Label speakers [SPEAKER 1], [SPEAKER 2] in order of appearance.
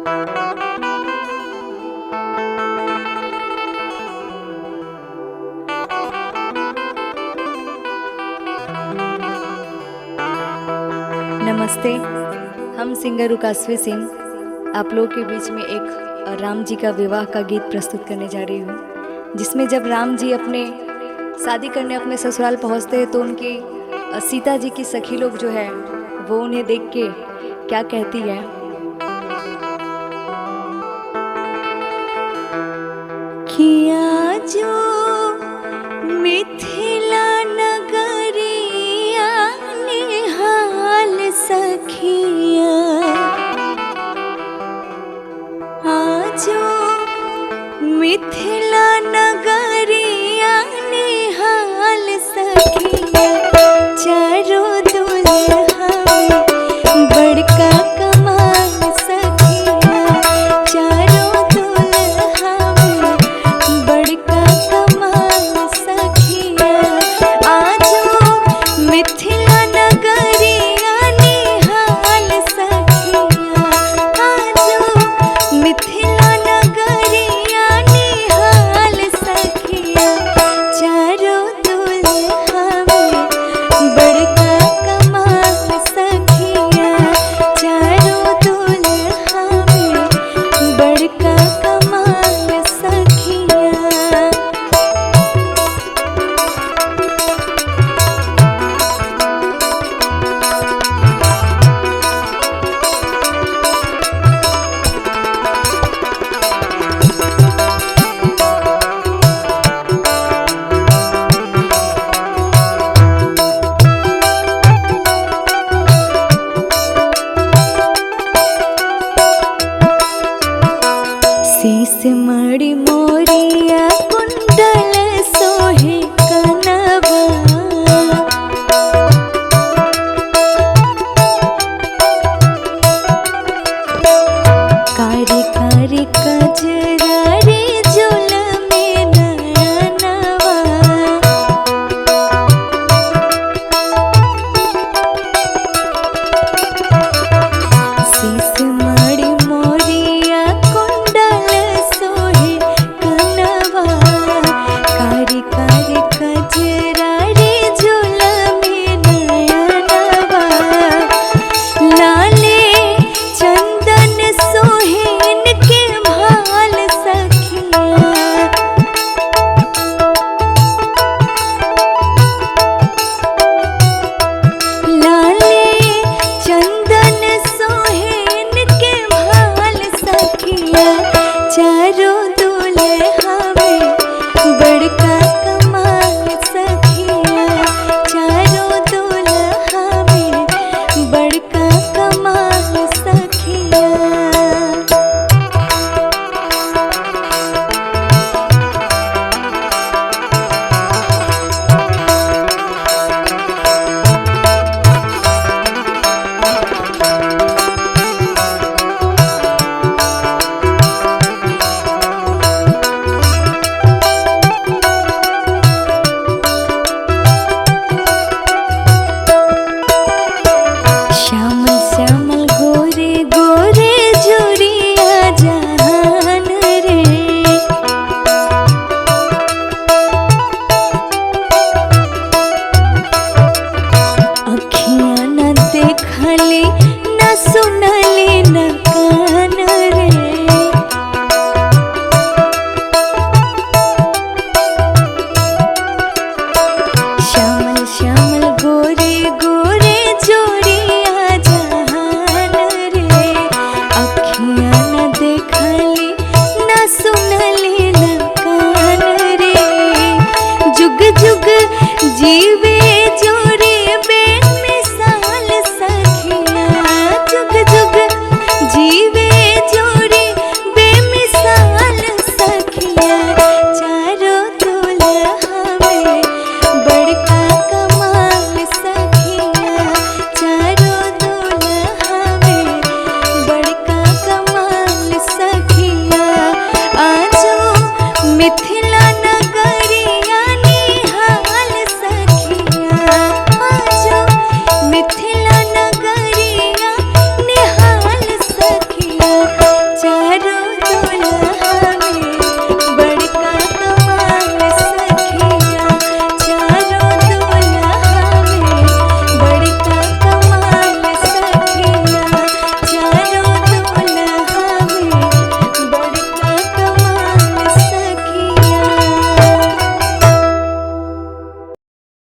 [SPEAKER 1] नमस्ते, हम सिंगर रुकासवी सिंह आप लोगों के बीच में एक राम जी का विवाह का गीत प्रस्तुत करने जा रही हूँ, जिसमें जब राम जी अपने शादी करने अपने ससुराल पहुँचते हैं तो उनकी सीता जी की सखी लोग जो है वो उन्हें देख के क्या कहती है। किया जो मिथिला नगरिया निहाल सखिया, आजो मिथिला नगरिया निहाल सखिया, चारों दुल्हा में बड़का कमाल सखिया, चारों दुल्हा में बड़का कमाल सखिया, आजो मिथिला नगरिया निहाल सखिया, आजो मिथिला नगरिया निहाल सखिया, चारों दुल्हा में बड़का कमाल सखिया, चारों दुल्हा में बड़का कमाल सखिया। शीस मणि मोरिया कुंडल सोहे कनवा, कारी कारी कजरा